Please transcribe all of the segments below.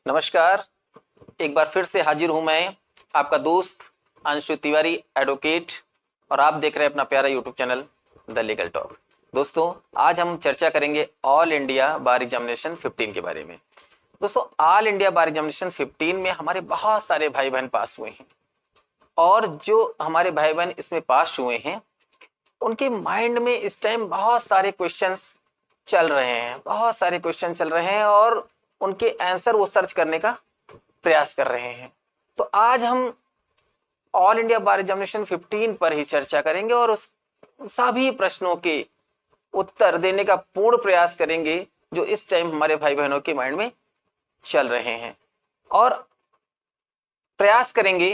नमस्कार। एक बार फिर से हाजिर हूं मैं, आपका दोस्त अंशु तिवारी एडवोकेट, और आप देख रहे हैं अपना प्यारा YouTube channel the legal talk. दोस्तों, आज हम चर्चा करेंगे ऑल इंडिया बार एग्जामिनेशन 15 के बारे में। दोस्तों, ऑल इंडिया बार एग्जामिनेशन 15 में हमारे बहुत सारे भाई बहन पास हुए हैं, और जो हमारे भाई बहन इसमें पास हुए हैं उनके माइंड में इस टाइम बहुत सारे क्वेश्चंस चल रहे हैं और उनके आंसर वो सर्च करने का प्रयास कर रहे हैं। तो आज हम ऑल इंडिया बार एग्जामिनेशन 15 पर ही चर्चा करेंगे और उस सभी प्रश्नों के उत्तर देने का पूर्ण प्रयास करेंगे जो इस टाइम हमारे भाई बहनों के माइंड में चल रहे हैं, और प्रयास करेंगे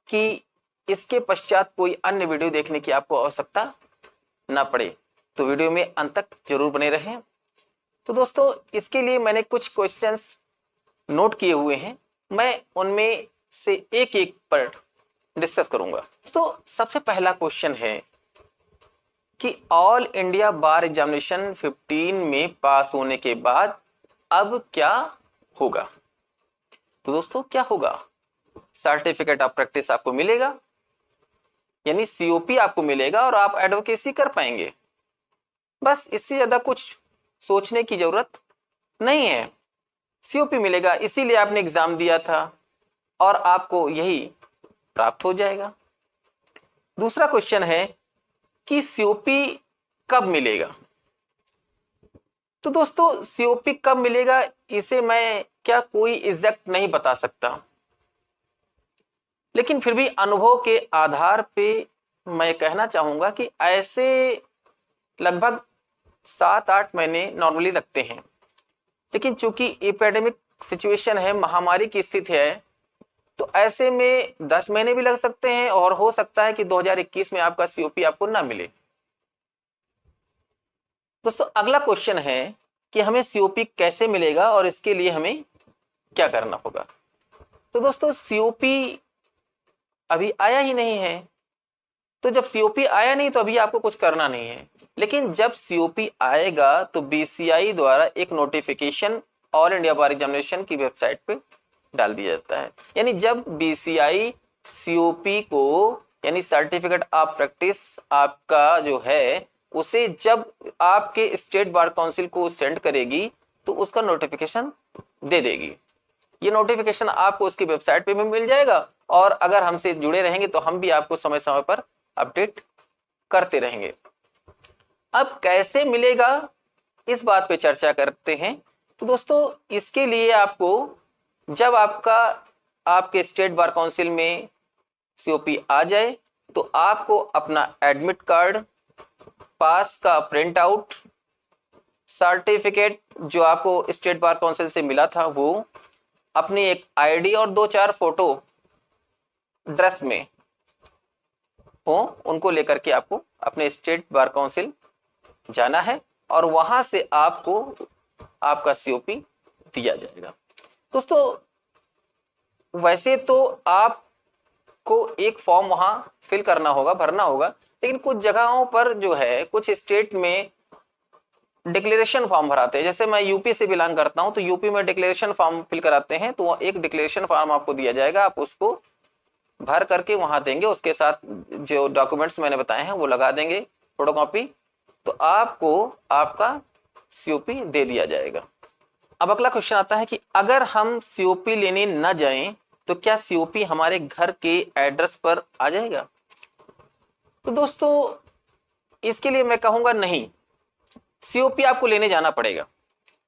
कि इसके पश्चात कोई अन्य वीडियो देखने की आपको आवश्यकता ना पड़े। तो वीडियो में अंत तक जरूर बने रहें। तो दोस्तों, इसके लिए मैंने कुछ क्वेश्चंस नोट किए हुए हैं, मैं उनमें से एक एक पर डिस्कस करूंगा। तो सबसे पहला क्वेश्चन है कि ऑल इंडिया बार एग्जामिनेशन 15 में पास होने के बाद अब क्या होगा। तो दोस्तों, क्या होगा? सर्टिफिकेट ऑफ प्रैक्टिस आपको मिलेगा, यानी सीओपी आपको मिलेगा और आप एडवोकेसी कर पाएंगे। बस इससे ज्यादा कुछ सोचने की जरूरत नहीं है। सीओपी मिलेगा, इसीलिए आपने एग्जाम दिया था और आपको यही प्राप्त हो जाएगा। दूसरा क्वेश्चन है कि सीओपी कब मिलेगा। तो दोस्तों, सीओपी कब मिलेगा इसे मैं क्या कोई एग्जैक्ट नहीं बता सकता, लेकिन फिर भी अनुभव के आधार पे मैं कहना चाहूंगा कि ऐसे लगभग 7-8 महीने नॉर्मली लगते हैं, लेकिन चूंकि एपिडेमिक सिचुएशन है, महामारी की स्थिति है, तो ऐसे में 10 महीने भी लग सकते हैं और हो सकता है कि 2021 में आपका सीओपी आपको ना मिले। दोस्तों, अगला क्वेश्चन है कि हमें सीओपी कैसे मिलेगा और इसके लिए हमें क्या करना होगा। तो दोस्तों, सीओपी अभी आया ही नहीं है, तो जब सीओपी आया नहीं तो अभी आपको कुछ करना नहीं है, लेकिन जब सीओपी आएगा तो बीसीआई द्वारा एक नोटिफिकेशन ऑल इंडिया बार एग्जामिनेशन की वेबसाइट पे डाल दिया जाता है। यानी जब बीसीआई सीओपी को, यानी सर्टिफिकेट ऑफ प्रैक्टिस आपका जो है, उसे जब आपके स्टेट बार काउंसिल को सेंड करेगी तो उसका नोटिफिकेशन दे देगी। ये नोटिफिकेशन आपको उसकी वेबसाइट पे भी मिल जाएगा, और अगर हमसे जुड़े रहेंगे तो हम भी आपको समय समय पर अपडेट करते रहेंगे। अब कैसे मिलेगा इस बात पे चर्चा करते हैं। तो दोस्तों, इसके लिए आपको जब आपके स्टेट बार काउंसिल में सीओपी आ जाए तो आपको अपना एडमिट कार्ड, पास का प्रिंट आउट, सर्टिफिकेट जो आपको स्टेट बार काउंसिल से मिला था वो, अपनी एक आईडी और 2-4 फोटो ड्रेस में हो, उनको लेकर के आपको अपने स्टेट बार काउंसिल जाना है और वहां से आपको आपका सीओपी दिया जाएगा। दोस्तों, वैसे तो आपको एक फॉर्म वहां फिल करना होगा, भरना होगा, लेकिन कुछ जगहों पर जो है, कुछ स्टेट में डिक्लेरेशन फॉर्म भराते हैं। जैसे मैं यूपी से बिलोंग करता हूं, तो यूपी में डिक्लेरेशन फॉर्म फिल कराते हैं, तो एक डिक्लेरेशन फॉर्म आपको दिया जाएगा, आप उसको भर करके वहां देंगे, उसके साथ जो डॉक्यूमेंट्स मैंने बताए हैं वो लगा देंगे फोटोकॉपी, तो आपको आपका सीओपी दे दिया जाएगा। अब अगला क्वेश्चन आता है कि अगर हम सीओपी लेने न जाएं तो क्या सीओपी हमारे घर के एड्रेस पर आ जाएगा। तो दोस्तों, इसके लिए मैं कहूंगा नहीं, सीओपी आपको लेने जाना पड़ेगा।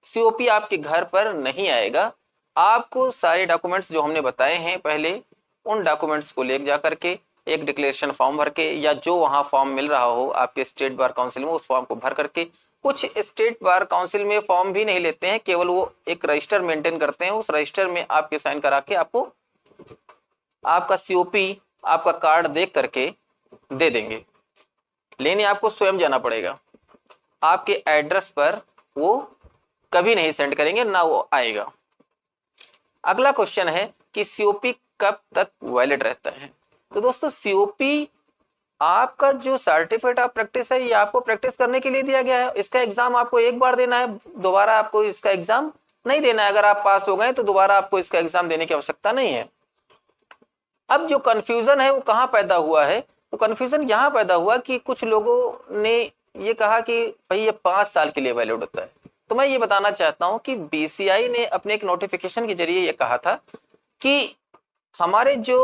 सीओपी आपके घर पर नहीं आएगा। आपको सारे डॉक्यूमेंट्स जो हमने बताए हैं पहले, उन डॉक्यूमेंट्स को ले जा करके एक डिक्लेरेशन फॉर्म भर के, या जो वहां फॉर्म मिल रहा हो आपके स्टेट बार काउंसिल में, उस फॉर्म को भर करके, कुछ स्टेट बार काउंसिल में फॉर्म भी नहीं लेते हैं, केवल वो एक रजिस्टर मेंटेन करते हैं, उस रजिस्टर में आपके साइन करा के आपको आपका सीओपी, आपका कार्ड देख करके दे देंगे। लेने आपको स्वयं जाना पड़ेगा, आपके एड्रेस पर वो कभी नहीं सेंड करेंगे, ना वो आएगा। अगला क्वेश्चन है कि सीओपी कब तक वैलिड रहता है। तो दोस्तों, सीओपी आपका जो सर्टिफिकेट ऑफ प्रैक्टिस है, ये आपको प्रैक्टिस करने के लिए दिया गया है। इसका एग्जाम आपको एक बार देना है, दोबारा आपको इसका एग्जाम नहीं देना है। अगर आप पास हो गए तो दोबारा आपको इसका एग्जाम देने की आवश्यकता नहीं है। अब जो कंफ्यूजन है वो कहाँ पैदा हुआ है? तो कंफ्यूजन यहाँ पैदा हुआ कि कुछ लोगों ने ये कहा कि भाई ये 5 साल के लिए वैलिड होता है। तो मैं ये बताना चाहता हूं कि बीसीआई ने अपने एक नोटिफिकेशन के जरिए ये कहा था कि हमारे जो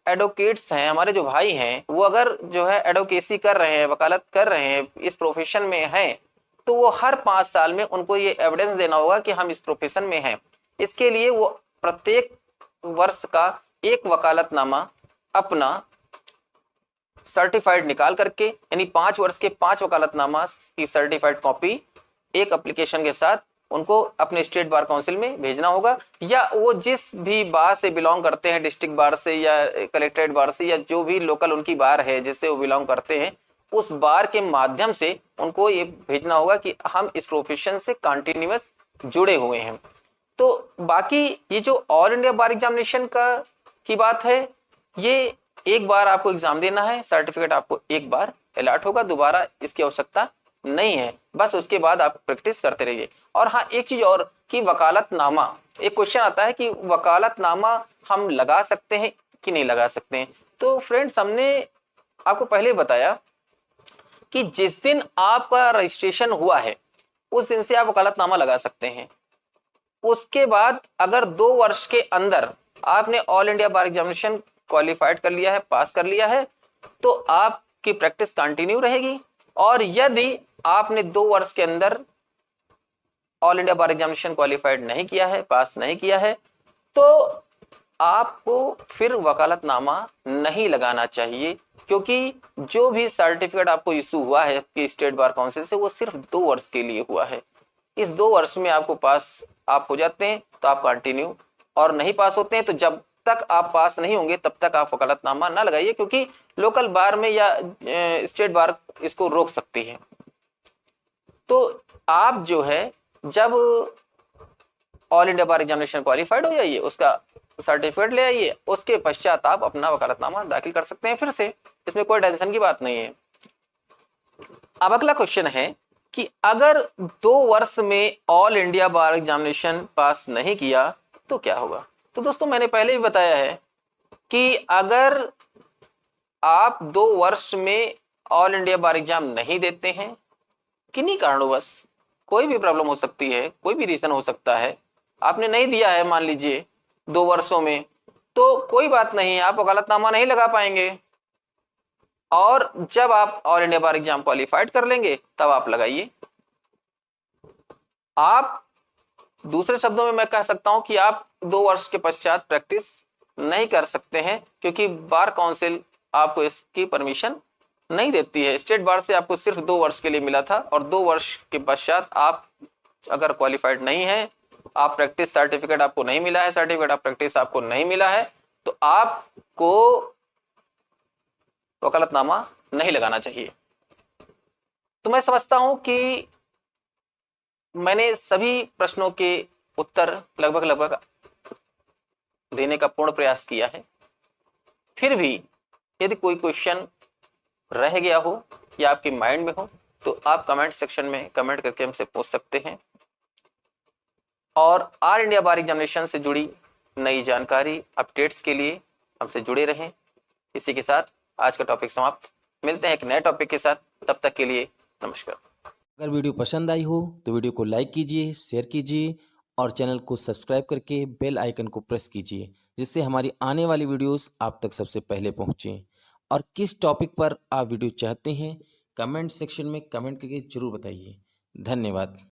एडवोकेट्स हैं, हमारे जो भाई हैं, वो अगर जो है एडवोकेसी कर रहे हैं, वकालत कर रहे हैं, इस प्रोफेशन में हैं, तो वो हर 5 साल में उनको ये एविडेंस देना होगा कि हम इस प्रोफेशन में हैं। इसके लिए वो प्रत्येक वर्ष का एक वकालतनामा अपना सर्टिफाइड निकाल करके, यानी 5 वर्ष के 5 वकालतनामा की सर्टिफाइड कॉपी एक एप्लीकेशन के साथ उनको अपने स्टेट बार काउंसिल में भेजना होगा, या वो जिस भी बार से बिलोंग करते हैं, डिस्ट्रिक्ट बार से या कलेक्ट्रेट बार से, या जो भी लोकल उनकी बार है जिससे वो बिलोंग करते हैं, उस बार के माध्यम से उनको ये भेजना होगा कि हम इस प्रोफेशन से कंटिन्यूअस जुड़े हुए हैं। तो बाकी ये जो ऑल इंडिया बार एग्जामिनेशन की बात है, ये एक बार आपको एग्जाम देना है, सर्टिफिकेट आपको एक बार अलॉट होगा, दोबारा इसकी आवश्यकता नहीं है। बस उसके बाद आप प्रैक्टिस करते रहिए। और हाँ, एक चीज और कि वकालतनामा, एक क्वेश्चन आता है कि वकालतनामा हम लगा सकते हैं कि नहीं लगा सकते हैं। तो फ्रेंड्स, हमने आपको पहले बताया कि जिस दिन आपका रजिस्ट्रेशन हुआ है उस दिन से आप वकालतनामा लगा सकते हैं। उसके बाद अगर 2 वर्ष के अंदर आपने ऑल इंडिया बार एग्जामिनेशन क्वालिफाइड कर लिया है, पास कर लिया है, तो आपकी प्रैक्टिस कंटिन्यू रहेगी। और यदि आपने 2 वर्ष के अंदर ऑल इंडिया बार एग्जामिनेशन क्वालिफाइड नहीं किया है, पास नहीं किया है, तो आपको फिर वकालतनामा नहीं लगाना चाहिए, क्योंकि जो भी सर्टिफिकेट आपको इशू हुआ है आपकी स्टेट बार काउंसिल से, वो सिर्फ 2 वर्ष के लिए हुआ है। इस 2 वर्ष में आपको पास आप हो जाते हैं तो आप कंटिन्यू, और नहीं पास होते हैं तो जब तक आप पास नहीं होंगे तब तक आप वकालतनामा ना लगाइए, क्योंकि लोकल बार में या स्टेट बार इसको रोक सकती है। तो आप जो है जब ऑल इंडिया बार एग्जामिनेशन क्वालिफाइड हो जाइए, उसका सर्टिफिकेट ले आइए, उसके पश्चात आप अपना वकालतनामा दाखिल कर सकते हैं फिर से, इसमें कोई टेंशन की बात नहीं है। अब अगला क्वेश्चन है कि अगर 2 वर्ष में ऑल इंडिया बार एग्जामिनेशन पास नहीं किया तो क्या होगा? तो दोस्तों, मैंने पहले भी बताया है कि अगर आप 2 वर्ष में ऑल इंडिया बार एग्जाम नहीं देते हैं, किन्हीं कारणवश, कोई भी प्रॉब्लम हो सकती है, कोई भी रीजन हो सकता है, आपने नहीं दिया है मान लीजिए 2 वर्षों में, तो कोई बात नहीं, आप वकालतनामा नहीं लगा पाएंगे। और जब आप ऑल इंडिया बार एग्जाम क्वालिफाइड कर लेंगे तब आप लगाइए। आप दूसरे शब्दों में मैं कह सकता हूं कि आप 2 वर्ष के पश्चात प्रैक्टिस नहीं कर सकते हैं, क्योंकि बार काउंसिल आपको इसकी परमिशन नहीं देती है। स्टेट बार से आपको सिर्फ 2 वर्ष के लिए मिला था, और 2 वर्ष के पश्चात आप अगर क्वालिफाइड नहीं है, आप प्रैक्टिस सर्टिफिकेट आपको नहीं मिला है, सर्टिफिकेट ऑफ प्रैक्टिस आपको नहीं मिला है, तो आपको वकालतनामा नहीं लगाना चाहिए। तो मैं समझता हूं कि मैंने सभी प्रश्नों के उत्तर लगभग देने का पूर्ण प्रयास किया है। फिर भी यदि कोई क्वेश्चन रह गया हो या आपके माइंड में हो तो आप कमेंट सेक्शन में कमेंट करके हमसे पूछ सकते हैं। और ऑल इंडिया बार एग्जामिनेशन से जुड़ी नई जानकारी, अपडेट्स के लिए हमसे जुड़े रहें। इसी के साथ आज का टॉपिक समाप्त। मिलते हैं एक नए टॉपिक के साथ, तब तक के लिए नमस्कार। अगर वीडियो पसंद आई हो तो वीडियो को लाइक कीजिए, शेयर कीजिए और चैनल को सब्सक्राइब करके बेल आइकन को प्रेस कीजिए, जिससे हमारी आने वाली वीडियोस आप तक सबसे पहले पहुंचें। और किस टॉपिक पर आप वीडियो चाहते हैं, कमेंट सेक्शन में कमेंट करके जरूर बताइए। धन्यवाद।